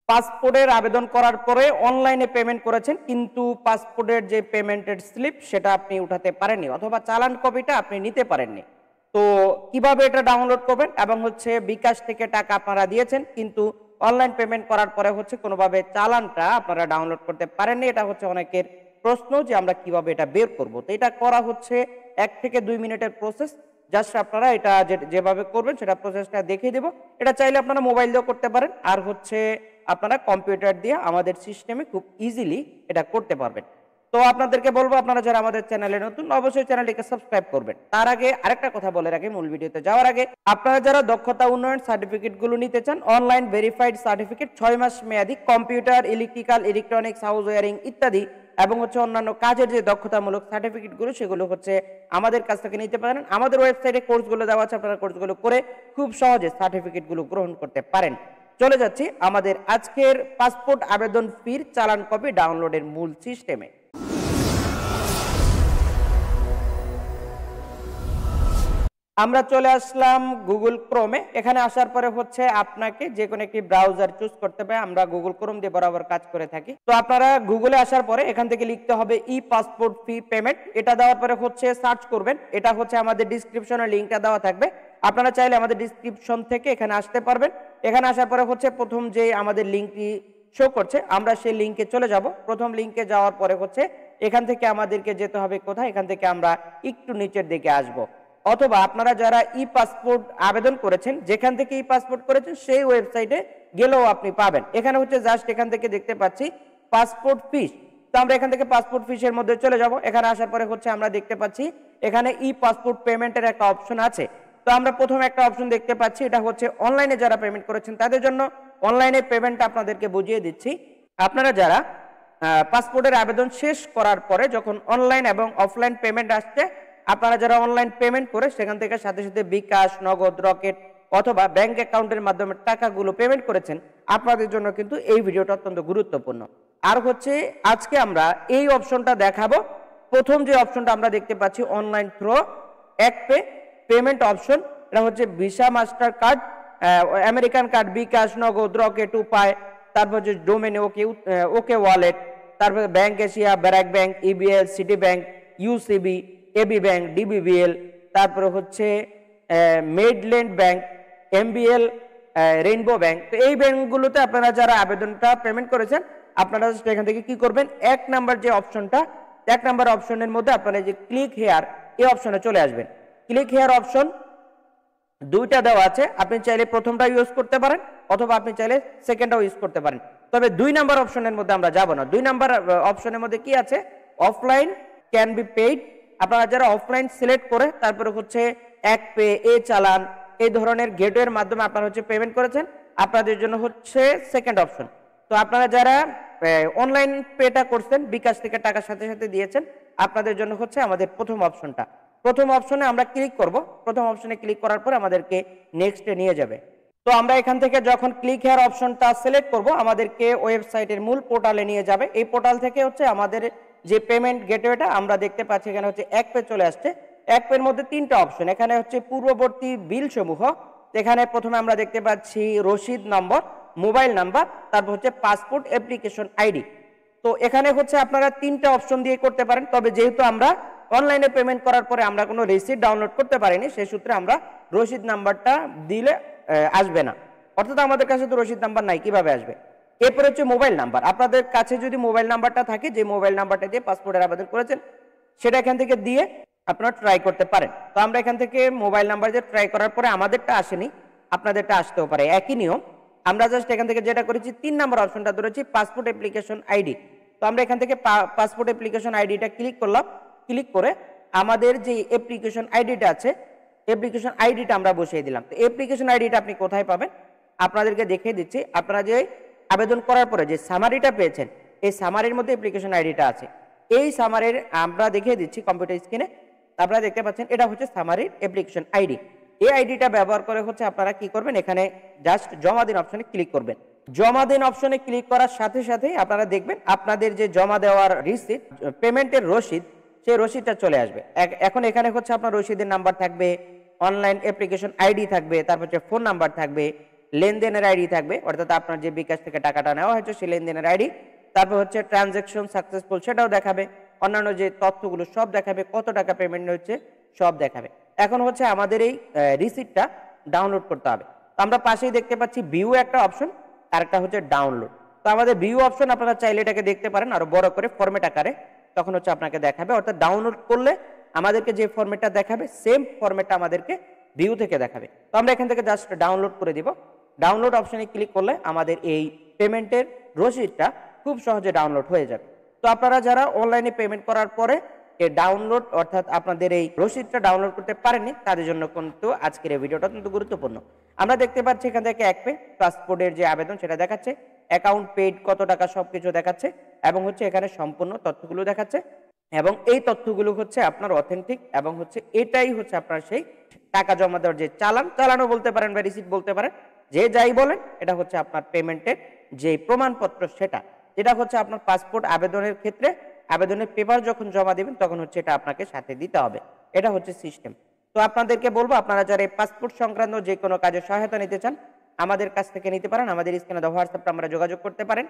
পাসপোর্টের আবেদন করার পরে অনলাইনে পেমেন্ট করেছেন, কিন্তু পাসপোর্টের যে পেমেন্টের স্লিপ সেটা আপনি উঠাতে পারেননি, অথবা চালান কপিটা আপনি নিতে পারেননি। তো কিভাবে এটা ডাউনলোড করবেন, এবং হচ্ছে বিকাশ থেকে টাকা আপনারা দিয়েছেন কিন্তু অনলাইন পেমেন্ট করার পরে হচ্ছে কোনোভাবে চালানটা আপনারা ডাউনলোড করতে পারেননি, এটা হচ্ছে অনেকের প্রশ্ন যে আমরা কিভাবে এটা বের করব। তো এটা করা হচ্ছে 1 থেকে 2 মিনিটের প্রসেস। জাস্ট আপনারা এটা যেভাবে করবেন সেটা প্রসেসটা দেখিয়ে দেব। এটা চাইলে আপনারা মোবাইল দিয়েও করতে পারেন, আর হচ্ছে আপনারা কম্পিউটার দিয়ে আমাদের সিস্টেমে খুব ইজিলি এটা করতে পারবেন। তো আপনাদেরকে বলবো, আপনারা যারা আমাদের চ্যানেলে নতুন অবশ্যই চ্যানেলটিকে সাবস্ক্রাইব করবেন। তার আগে আরেকটা কথা বলে রাখি, মূল ভিডিওতে যাওয়ার আগে, আপনারা যারা দক্ষতা উন্নয়ন সার্টিফিকেট গুলো নিতে চান, অনলাইন ভেরিফাইড সার্টিফিকেট 6 মাস মেয়াদি computer, electrical, electronics, house wiring ইত্যাদি, এবং হচ্ছে অন্যান্য কাজের যে দক্ষতামূলক সার্টিফিকেট গুলো সেগুলো হচ্ছে আমাদের কাছ থেকে নিতে পারেন। আমাদের ওয়েবসাইটে কোর্সগুলো দেওয়া আছে, আপনারা কোর্সগুলো করে খুব সহজে সার্টিফিকেট গুলো গ্রহণ করতে পারেন। চলে যাচ্ছি আমাদের আজকের পাসপোর্ট আবেদন ফির চালান কপি ডাউনলোডের মূল সিস্টেমে। আমরা চলে আসলাম গুগল ক্রোমে। এখানে আসার পরে হচ্ছে আপনাকে যে কোনো একটি ব্রাউজার চুজ করতে হবে। আমরা গুগল ক্রোম দিয়ে বরাবর কাজ করে থাকি। তো আপনারা গুগলে আসার পরে এখান থেকে লিখতে হবে ই পাসপোর্ট ফি পেমেন্ট। এটা দেওয়ার পরে হচ্ছে সার্চ করবেন। এটা হচ্ছে আমাদের ডিসক্রিপশনে লিঙ্কটা দেওয়া থাকবে, আপনারা চাইলে আমাদের ডিসক্রিপশন থেকে এখানে আসতে পারবেন। এখানে আসার পরে হচ্ছে প্রথম যে আমাদের লিঙ্কটি শো করছে, আমরা সেই লিঙ্কে চলে যাব। প্রথম লিঙ্কে যাওয়ার পরে হচ্ছে এখান থেকে আমাদেরকে যেতে হবে কোথায়, এখান থেকে আমরা একটু নিচের দিকে আসব। অথবা আপনারা যারা ই পাসপোর্ট আবেদন করেছেন, যেখান থেকে ই পাসপোর্ট করেছেন সেই ওয়েবসাইটে গেলেও আপনি পাবেন। এখানে হচ্ছে জাস্ট এখান থেকে দেখতে পাচ্ছি পাসপোর্ট ফিস। তো আমরা এখান থেকে পাসপোর্ট ফিসের মধ্যে চলে যাব। এখানে আসার পরে হচ্ছে আমরা দেখতে পাচ্ছি এখানে ই পাসপোর্ট পেমেন্টের একটা অপশন আছে। তো আমরা প্রথমে একটা অপশন দেখতে পাচ্ছি, এটা হচ্ছে অনলাইনে যারা পেমেন্ট করেছেন তাদের জন্য। অনলাইনে পেমেন্টটা আপনাদেরকে বুঝিয়ে দিচ্ছি। আপনারা যারা পাসপোর্টের আবেদন শেষ করার পরে যখন অনলাইন এবং অফলাইন পেমেন্ট আসছে, আপনারা যারা অনলাইন পেমেন্ট করে সেখান থেকে সাথে সাথে বিকাশ, নগদ, রকেট অথবা ব্যাংক অ্যাকাউন্টের মাধ্যমে টাকাগুলো পেমেন্ট করেছেন, আপনাদের জন্য কিন্তু এই ভিডিওটা অত্যন্ত গুরুত্বপূর্ণ। আর হচ্ছে আজকে আমরা এই অপশনটা দেখাবো। প্রথম যে অপশনটা আমরা দেখতে পাচ্ছি অনলাইন থ্রো এক পে পেমেন্ট অপশন, এটা হচ্ছে Visa, Master card, American card, bKash, Nagad, Rocket, Upay, তারপর হচ্ছে ডোমেনে ওকে ওয়ালেট, তারপরে bank Asia, BRAC bank, EBL, city bank, UCB, AB bank, DBBL, তারপরে হচ্ছে Midland bank, MBL, rainbow bank. তো এই ব্যাংকগুলোতে আপনারা যারা আবেদনটা পেমেন্ট করেছেন, আপনারা এখান থেকে কি করবেন, 1 নাম্বার যে অপশনটা, 1 নাম্বার অপশনের মধ্যে আপনারা যে ক্লিক হেয়ার এই অপশনে চলে আসবেন। ক্লিক হেয়ার অপশন দুইটা দেওয়া আছে, আপনি চাইলে প্রথমটা ইউজ করতে পারেন অথবা আপনি চাইলে সেকেন্ডটাও ইউজ করতে পারেন। তবে 2 নাম্বার অপশনের মধ্যে আমরা যাব না। 2 নাম্বার অপশনের মধ্যে কি আছে, অফলাইন ক্যান বি পেইড। আপনারা যারা অফলাইন সিলেক্ট করে তারপরে হচ্ছে এক পে, এ চালান, এই ধরনের গেটওয়ের মাধ্যমে আপনারা হচ্ছে পেমেন্ট করেছেন, আপনাদের জন্য হচ্ছে সেকেন্ড অপশন। তো আপনারা যারা অনলাইন পেটা করছেন, বিকাশ থেকে টাকার সাথে সাথে দিয়েছেন, আপনাদের জন্য হচ্ছে আমাদের প্রথম অপশনটা। প্রথম অপশনে আমরা ক্লিক করব। প্রথম অপশনে ক্লিক করার পর আমাদেরকে নেক্সটে নিয়ে যাবে। তো আমরা এখান থেকে যখন ক্লিক হেয়ার অপশনটা সিলেক্ট করব, আমাদেরকে ওয়েবসাইটের মূল পোর্টালে নিয়ে যাবে। এই পোর্টাল থেকে হচ্ছে আমাদের যে পেমেন্ট গেটওয়েটা আমরা দেখতে পাচ্ছি, এখানে হচ্ছে এক পে চলে আসছে। এক পের মধ্যে 3টা অপশন, এখানে হচ্ছে পূর্ববর্তী বিল সমূহ। এখানে প্রথমে আমরা দেখতে পাচ্ছি রসিদ নম্বর, মোবাইল নাম্বার, তারপর হচ্ছে পাসপোর্ট অ্যাপ্লিকেশন আইডি। তো এখানে হচ্ছে আপনারা 3টা অপশন দিয়ে করতে পারেন। তবে যেহেতু আমরা অনলাইনে পেমেন্ট করার পরে আমরা কোনো রিসিট ডাউনলোড করতে পারিনি, সেই সূত্রে আমরা রসিদ নাম্বারটা দিলে আসবে না, অর্থাৎ আমাদের কাছে তো রসিদ নাম্বার নাই, কিভাবে আসবে। এরপর হচ্ছে মোবাইল নাম্বার। আপনাদের কাছে যদি মোবাইল নাম্বারটা থাকে, যে মোবাইল নাম্বারটা দিয়ে পাসপোর্টের আবেদন করেছেন, সেটা এখান থেকে দিয়ে আপনারা ট্রাই করতে পারেন। তো আমরা এখান থেকে মোবাইল নাম্বার দিয়ে ট্রাই করার পরে আমাদেরটা আসেনি, আপনাদেরটা আসতেও পারে, একই নিয়ম। আমরা জাস্ট এখান থেকে যেটা করেছি 3 নম্বর অপশনটা ধরেছি পাসপোর্ট অ্যাপ্লিকেশন আইডি। তো আমরা এখান থেকে পাসপোর্ট অ্যাপ্লিকেশন আইডিটা ক্লিক করলাম। ক্লিক করে আমাদের যে অ্যাপ্লিকেশন আইডিটা আছে, অ্যাপ্লিকেশন আইডিটা আমরা বসিয়ে দিলাম। তো অ্যাপ্লিকেশন আইডিটা আপনি কোথায় পাবেন আপনাদেরকে দেখিয়ে দিচ্ছি। আপনারা যে আবেদন করার পরে যে সামারিটা পেয়েছেন, এই সামারির মধ্যে অ্যাপ্লিকেশন আইডিটা আছে। এই সামারির আমরা দেখিয়ে দিচ্ছি কম্পিউটার স্ক্রিনে, আপনারা দেখতে পাচ্ছেন এটা হচ্ছে সামারির অ্যাপ্লিকেশন আইডি। এই আইডিটা ব্যবহার করে হচ্ছে আপনারা কি করবেন, এখানে জাস্ট জমা দিন অপশনে ক্লিক করবেন। জমা দিন অপশনে ক্লিক করার সাথে সাথে আপনারা দেখবেন আপনাদের যে জমা দেওয়ার রিসিট, পেমেন্টের রসিদ, সেই রসিদটা চলে আসবে। এখন এখানে হচ্ছে আপনার রসিদের নাম্বার থাকবে, অনলাইন অ্যাপ্লিকেশন আইডি থাকবে, তারপর হচ্ছে ফোন নাম্বার থাকবে, লেনদেনের আইডি থাকবে, অর্থাৎ আপনার যে বিকাশ থেকে টাকাটা নেওয়া হয়েছে সেই লেনদেনের আইডি, তারপর হচ্ছে ট্রানজ্যাকশন সাকসেসফুল সেটাও দেখাবে, অন্যান্য যে তথ্যগুলো সব দেখাবে, কত টাকা পেমেন্ট হচ্ছে সব দেখাবে। এখন হচ্ছে আমাদের এই রিসিপ্টটা ডাউনলোড করতে হবে। তো আমরা পাশেই দেখতে পাচ্ছি ভিউ একটা অপশন, আর একটা হচ্ছে ডাউনলোড। তো আমাদের ভিউ অপশন আপনারা চাইলে এটাকে দেখতে পারেন আরো বড় করে ফরম্যাট আকারে, তখন হচ্ছে আপনাকে দেখাবে, অর্থাৎ ডাউনলোড করলে আমাদেরকে যে ফরম্যাটটা দেখাবে সেম ফরম্যাটটা আমাদেরকে ভিউ থেকে দেখাবে। তো আমরা এখান থেকে জাস্ট ডাউনলোড করে দিব। ডাউনলোড অপশনে ক্লিক করলে আমাদের এই পেমেন্টের রসিদটা খুব সহজে ডাউনলোড হয়ে যাবে। তো আপনারা যারা অনলাইনে পেমেন্ট করার পরে এই ডাউনলোড অর্থাৎ আপনাদের এই রসিদটা ডাউনলোড করতে পারেননি, তাদের জন্য কিন্তু আজকের এই ভিডিওটা অত্যন্ত গুরুত্বপূর্ণ। আমরা দেখতে পাচ্ছি এখান থেকে এক পে পাসপোর্টের যে আবেদন সেটা দেখাচ্ছে, অ্যাকাউন্ট পেড কত টাকা সবকিছু দেখাচ্ছে, এবং হচ্ছে এখানে সম্পূর্ণ তথ্যগুলো দেখাচ্ছে, এবং এই তথ্যগুলো হচ্ছে আপনার অথেন্টিক, এবং হচ্ছে এটাই হচ্ছে আপনার সেই টাকা জমা দেওয়ার যে চালানও বলতে পারেন বা রিসিপ্ট বলতে পারেন, যে যাই বলেন, এটা হচ্ছে আপনার পেমেন্টের যে প্রমাণপত্র সেটা, যেটা হচ্ছে আপনার পাসপোর্ট আবেদনের ক্ষেত্রে আবেদনের পেপার যখন জমা দিবেন তখন হচ্ছে এটা আপনাকে সাথে দিতে হবে। এটা হচ্ছে সিস্টেম। তো আপনাদেরকে বলবো, আপনারা যারা এই পাসপোর্ট সংক্রান্ত যে কোনো কাজে সহায়তা নিতে চান আমাদের কাছ থেকে নিতে পারেন, আমাদের স্ক্রিনে দেওয়া হোয়াটসঅ্যাপে আমরা যোগাযোগ করতে পারেন।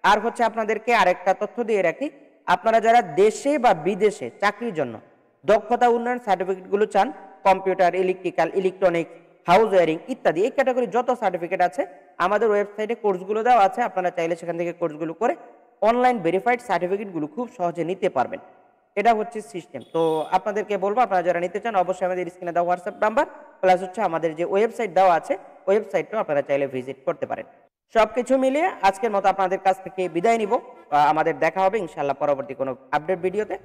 আর হচ্ছে আপনাদেরকে আরেকটা তথ্য দিয়ে রাখি, আপনারা যারা দেশে বা বিদেশে চাকরির জন্য দক্ষতা উন্নয়ন সার্টিফিকেটগুলো চান, computer, electrical, electronics, house wiring ইত্যাদি এই ক্যাটাগরি যত সার্টিফিকেট আছে আমাদের ওয়েবসাইটে কোর্সগুলো দেওয়া আছে, আপনারা চাইলে সেখান থেকে কোর্সগুলো করে অনলাইন ভেরিফাইড সার্টিফিকেটগুলো খুব সহজে নিতে পারবেন। এটা হচ্ছে সিস্টেম। তো আপনাদেরকে বলবো, আপনারা যারা নিতে চান অবশ্যই আমাদের স্ক্রিনে দেওয়া হোয়াটসঅ্যাপ নাম্বার প্লাস হচ্ছে আমাদের যে ওয়েবসাইট দেওয়া আছে ওয়েবসাইটটাও আপনারা চাইলে ভিজিট করতে পারেন। সবকিছু মিলিয়ে আজকের মতো আপনাদের কাছ থেকে বিদায় নিব। আমাদের দেখা হবে ইনশাআল্লাহ পরবর্তী কোনো আপডেট ভিডিওতে।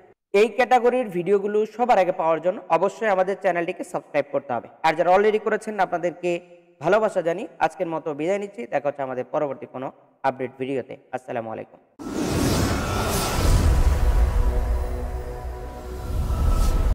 এই ক্যাটাগরির ভিডিওগুলো সবার আগে পাওয়ার জন্য অবশ্যই আমাদের চ্যানেলটিকে সাবস্ক্রাইব করতে হবে। আর যারা অলরেডি করেছেন আপনাদেরকে ভালোবাসা জানি আজকের মতো বিদায় নিচ্ছি। দেখা হচ্ছে আমাদের পরবর্তী কোনো আপডেট ভিডিওতে। আসসালামু আলাইকুম।